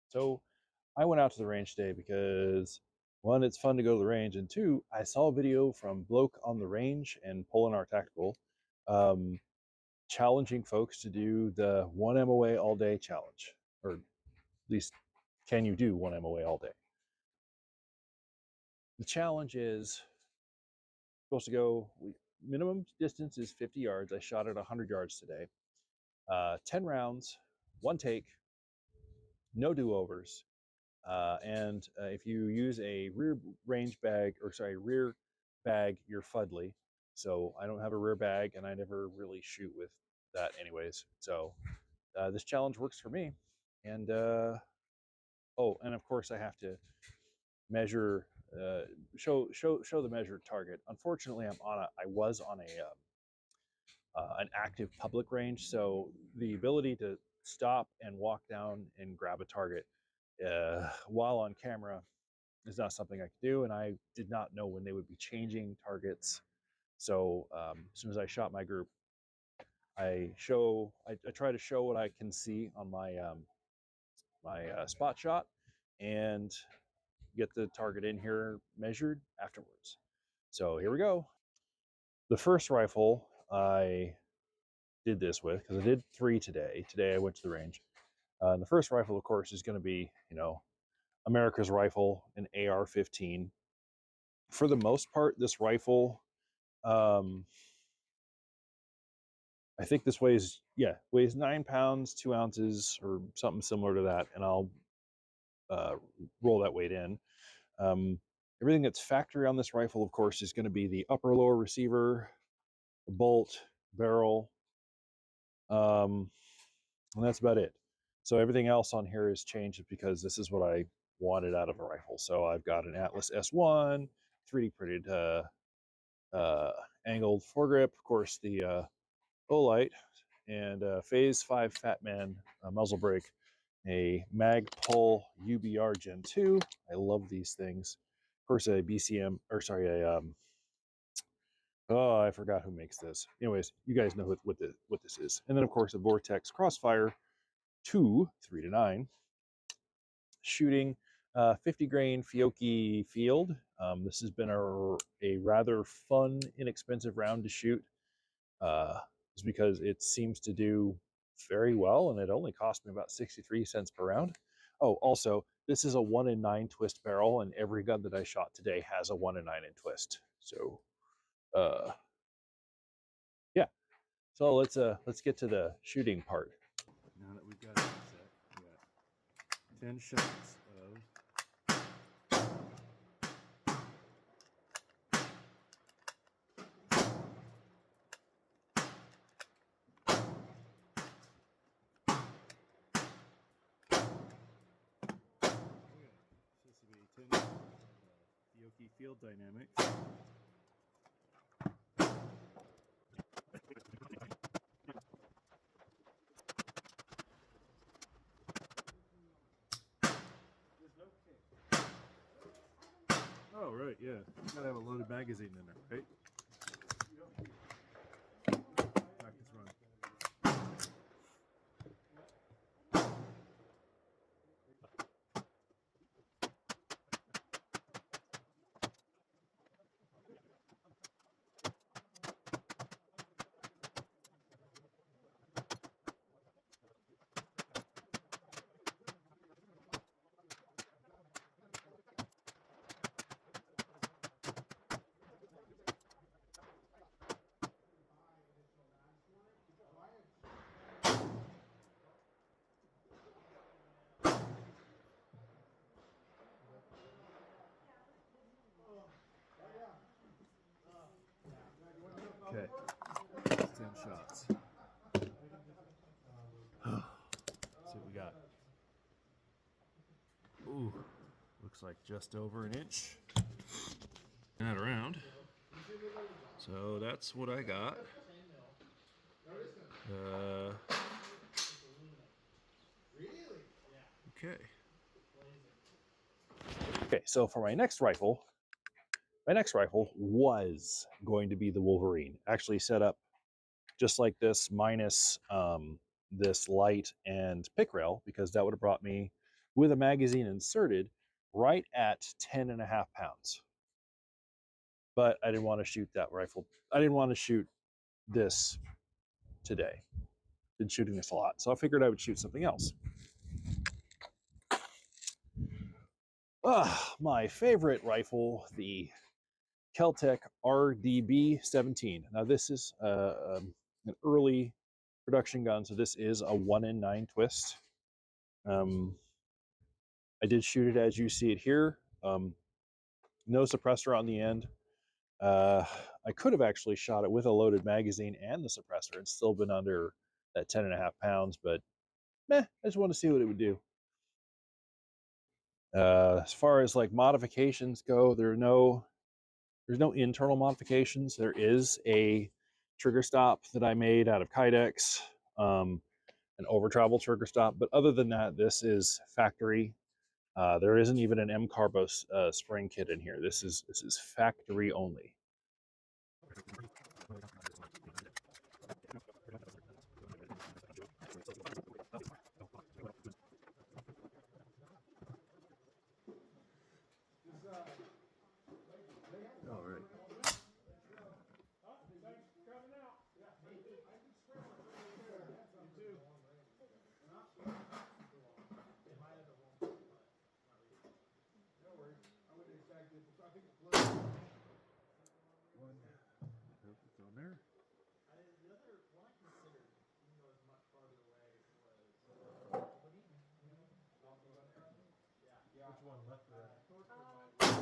So I went out to the range today because, one, it's fun to go to the range, and two, I saw a video from Bloke on the Range and Pulling Our Tactical challenging folks to do the 1 MOA all day challenge, or at least, can you do 1 MOA all day? The challenge is supposed to go, minimum distance is 50 yards. I shot at 100 yards today. 10 rounds, 1 take, no do-overs. And if you use a rear bag, you're fudly. So I don't have a rear bag, and I never really shoot with that anyways. So this challenge works for me. And oh, and of course I have to measure, show the measured target. Unfortunately, I was on an active public range, so the ability to stop and walk down and grab a target while on camera is not something I could do, and I did not know when they would be changing targets. So as soon as I shot my group, I try to show what I can see on my spot shot and get the target in here measured afterwards. So here we go. The first rifle I did this with, because I did 3 today. Today I went to the range. The first rifle, of course, is going to be, America's rifle, an AR-15. For the most part, this rifle, I think this weighs 9 pounds, 2 ounces, or something similar to that, and I'll roll that weight in. Everything that's factory on this rifle, of course, is going to be the upper lower receiver, the bolt, barrel, and that's about it. So everything else on here is changed because this is what I wanted out of a rifle. So I've got an Atlas S1, 3D printed angled foregrip, of course the Olight, and Phase 5 Fatman muzzle brake, a Magpul UBR Gen 2. I love these things. Of course, a BCM, or sorry, oh, I forgot who makes this. Anyways, you guys know what this is. And then, of course, a Vortex Crossfire II, 3-9, shooting 50 grain Fiocchi Field. This has been a rather fun, inexpensive round to shoot. Is because it seems to do very well, and it only cost me about 63 cents per round. Oh, also, this is a 1-in-9 twist barrel, and every gun that I shot today has a 1-in-9 in twist. So, yeah. So let's get to the shooting part. Now that we've got it set, we got 10 shots of Fiocchi Field Dynamics. Oh, right, yeah. You gotta have a loaded magazine in there, right? Practice run. Okay, 10 shots. Let's see what we got. Ooh, looks like just over an inch. Turn that around. So that's what I got. Okay. Okay, so for my next rifle was going to be the Wolverine. Actually set up just like this, minus this light and pick rail, because that would have brought me with a magazine inserted right at 10.5 pounds. But I didn't want to shoot that rifle. I didn't want to shoot this today. Been shooting this a lot, so I figured I would shoot something else. My favorite rifle, the Keltech Rdb17. Now this is an early production gun, so this is a 1-in-9 twist. I did shoot it as you see it here. No suppressor on the end. I could have actually shot it with a loaded magazine and the suppressor and still been under that 10.5 pounds, but meh, I just want to see what it would do. As far as like modifications go, there's no internal modifications. There is a trigger stop that I made out of Kydex, an over travel trigger stop, but other than that, this is factory. There isn't even an M-Carbo spring kit in here. This is factory only. All right. It's on there. The other one I considered, even though it's much farther away, was yeah. Which one, left or right? 22,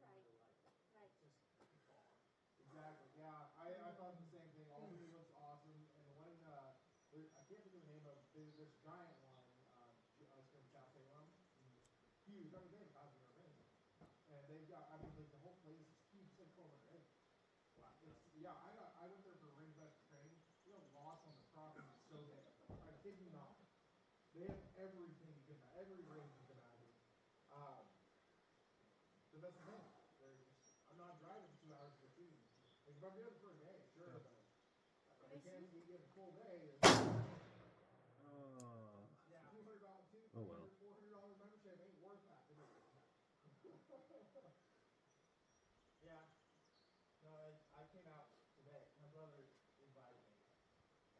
right. Exactly. Yeah, I thought the same thing. All of it looks awesome, and the one I can't think of the name of. There's a giant one. It's from South Salem. Huge. I mean, they have guys that are amazing, and they've got. I mean, like the whole place is huge. It's like 1,200 acres. Wow. I went there for range master training. The lots on the property is so big. I kid you not. They have everything you can imagine, every range you can imagine. But that's the thing. I'm not driving 2 hours to go shooting. Like if I'm doing it for a day, sure, but if I can't see you a full day, yeah, $200, $400 membership ain't worth that to me. Yeah. No, I came out today. My brother invited me,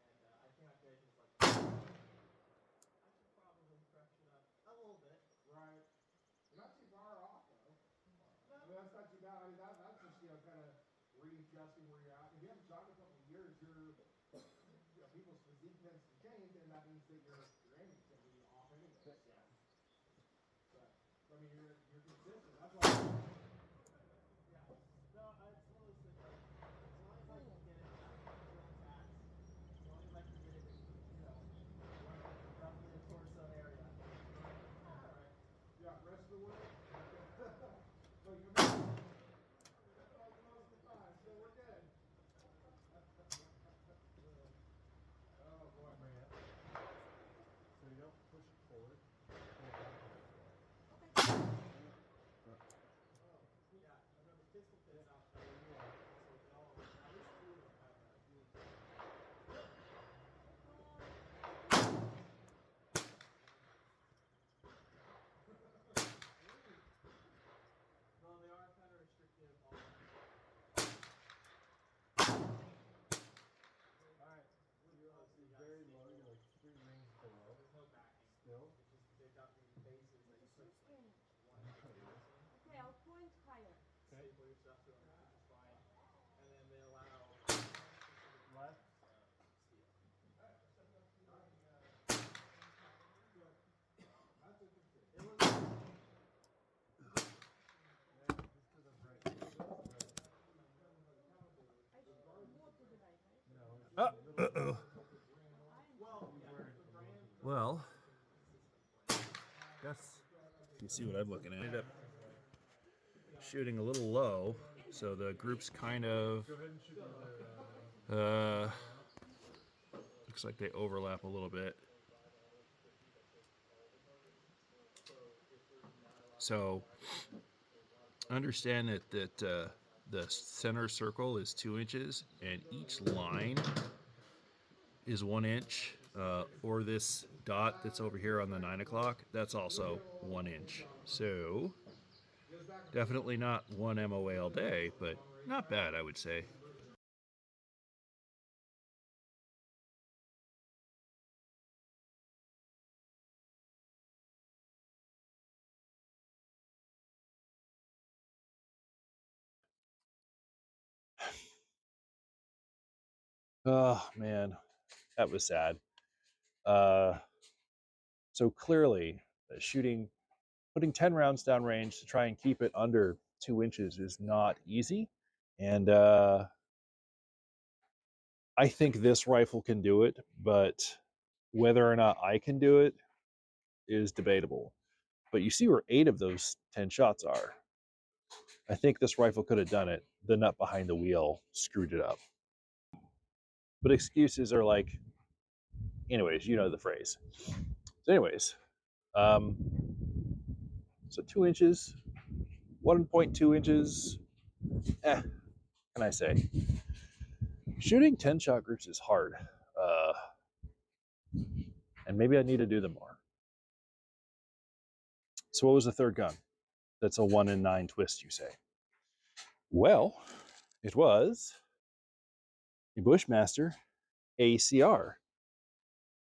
and I came out today because like I should probably fresh it up a little bit. Right. You're not too far off though. No. I mean that's not too bad. I mean that's just kind of readjusting where you're at. If you haven't shot in a couple of years, people's physique tends to change, and that means that your aiming's gonna be off anyway. Yeah. But I mean you're consistent. That's why. Yeah. No, it's one of those things. Like, as long as I can get it during tax, as long as I can get it, roughly the torso area. All right. Yeah. Rest of the world. Like most of the time, so we're good. Oh boy. So you don't push it forward. Yeah, I've got the pistol pits out there. So they all, at least 2 of them have dual. No, they are kind of restrictive on. Alright, you're very low, you're like 3 rings below. There's no backing. Still? It's just they've got these bases that you put like 1 to 2 in. Okay, I'll point higher. Staple your stuff to them, which is fine. And then they allow Left. steel. Alright, we're setting up to that's interesting. It was Just to the right. I should more to the right, right? No. Well, guess you see what I'm looking at. I ended up shooting a little low, so the groups kind of looks like they overlap a little bit. So understand that the center circle is 2 inches, and each line is 1 inch, or this dot that's over here on the 9 o'clock, that's also 1 inch. So definitely not one MOA all day, but not bad, I would say. Oh man, that was sad. So clearly, putting 10 rounds downrange to try and keep it under 2 inches is not easy. And I think this rifle can do it, but whether or not I can do it is debatable. But you see where 8 of those 10 shots are. I think this rifle could have done it. The nut behind the wheel screwed it up. But excuses are like, anyways, you know the phrase. So anyways, so 2 inches, 1.2 inches, can I say? Shooting 10 shot groups is hard. And maybe I need to do them more. So what was the third gun? That's a 1 in 9 twist, you say? Well, it was a Bushmaster Acr,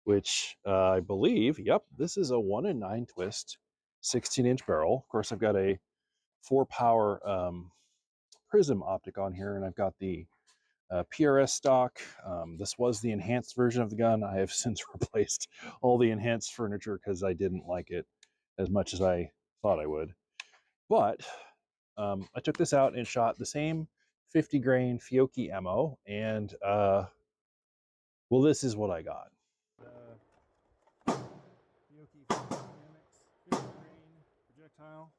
which I believe, yep, this is a 1 in 9 twist, 16-inch barrel. Of course, I've got a 4-power Prisim optic on here, and I've got the PRS stock. This was the enhanced version of the gun. I have since replaced all the enhanced furniture because I didn't like it as much as I thought I would. But I took this out and shot the same 50 grain Fiocchi ammo, and well, this is what I got. Fiocchi Field Vmax 50 grain projectile.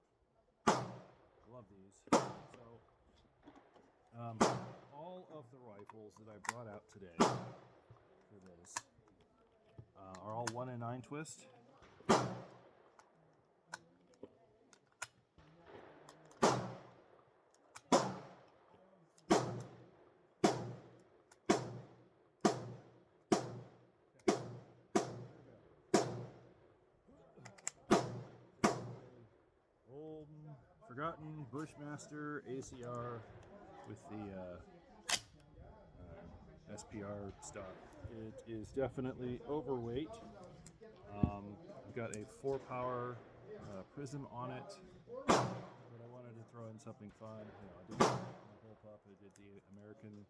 Love these. So all of the rifles that I brought out today for this are all 1 in 9 twist. Old, forgotten Bushmaster Acr with the SPR stock. It is definitely overweight. I've got a 4-power Prisim on it, but I wanted to throw in something fun. You know, I did my bullpup. I did the American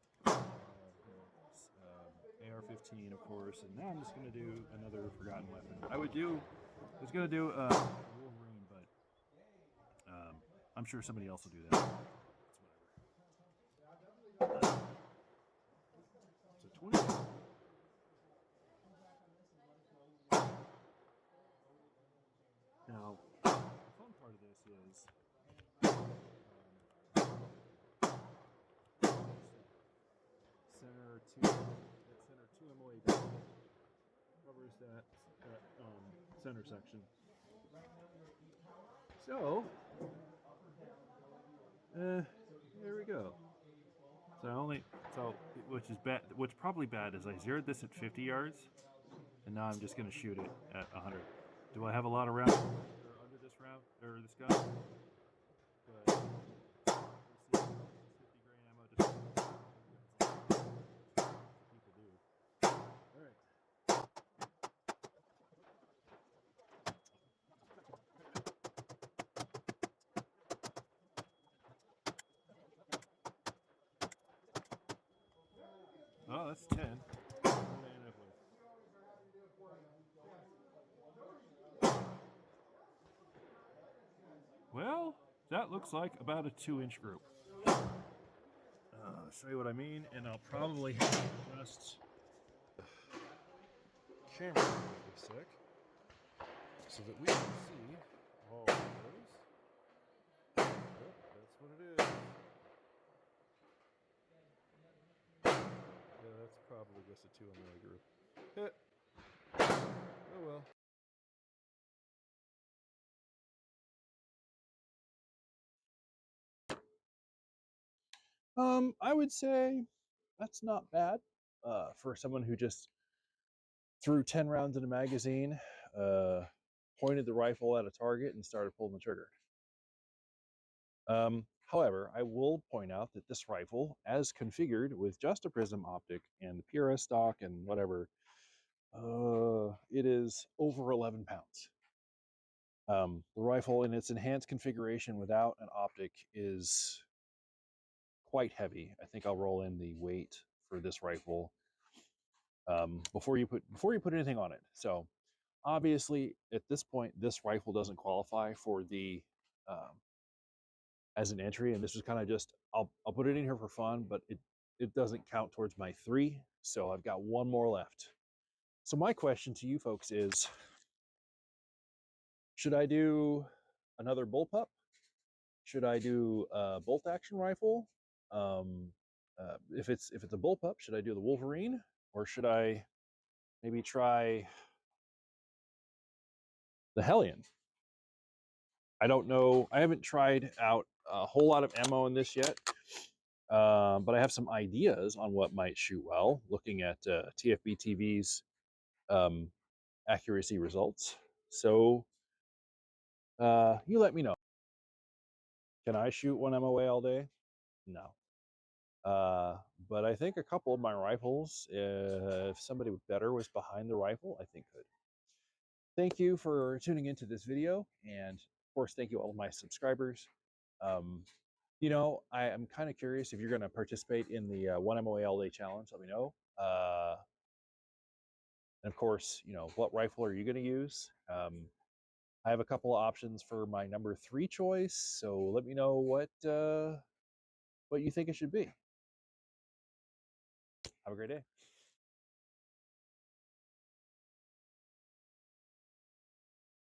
AR-15, of course, and now I'm just going to do another forgotten weapon. I was going to do Wolverine, but I'm sure somebody else will do that. It's whatever. So 20. Now, the fun part of this is center 2 MOA covers that center section. So, there we go. So which is bad. What's probably bad is I zeroed this at 50 yards, and now I'm just going to shoot it at 100. Do I have a lot of rounds under this round or this gun? But we'll see. 50 grain ammo just people do. All right. Oh, that's 10. What did I end up with? Well, that looks like about a 2-inch group. I'll show you what I mean, and I'll probably just camera really sick so that we can see all of those. Yep, that's what it is. Yeah, that's probably just a 2 MOA group. Oh well. I would say that's not bad for someone who just threw 10 rounds in a magazine, pointed the rifle at a target, and started pulling the trigger. However, I will point out that this rifle, as configured with just a Prisim optic and the PRS stock and whatever, it is over 11 pounds. The rifle in its enhanced configuration without an optic is quite heavy. I think I'll roll in the weight for this rifle before you put anything on it. So obviously, at this point, this rifle doesn't qualify for the as an entry, and this is kind of just I'll put it in here for fun, but it doesn't count towards my 3. So I've got one more left. So my question to you folks is, should I do another bullpup? Should I do a bolt action rifle? If it's a bullpup, should I do the Wolverine, or should I maybe try the Hellion? I don't know. I haven't tried out a whole lot of ammo in this yet, but I have some ideas on what might shoot well, looking at TFB TV's accuracy results. So you let me know. Can I shoot one MOA all day? No. But I think a couple of my rifles, if somebody better was behind the rifle, I think could. Thank you for tuning into this video, and of course, thank you all of my subscribers. You know, I am kind of curious if you're going to participate in the 1 MOA all day challenge. Let me know. And of course, you know, what rifle are you going to use? I have a couple of options for my number 3 choice, so let me know what you think it should be. Have a great day.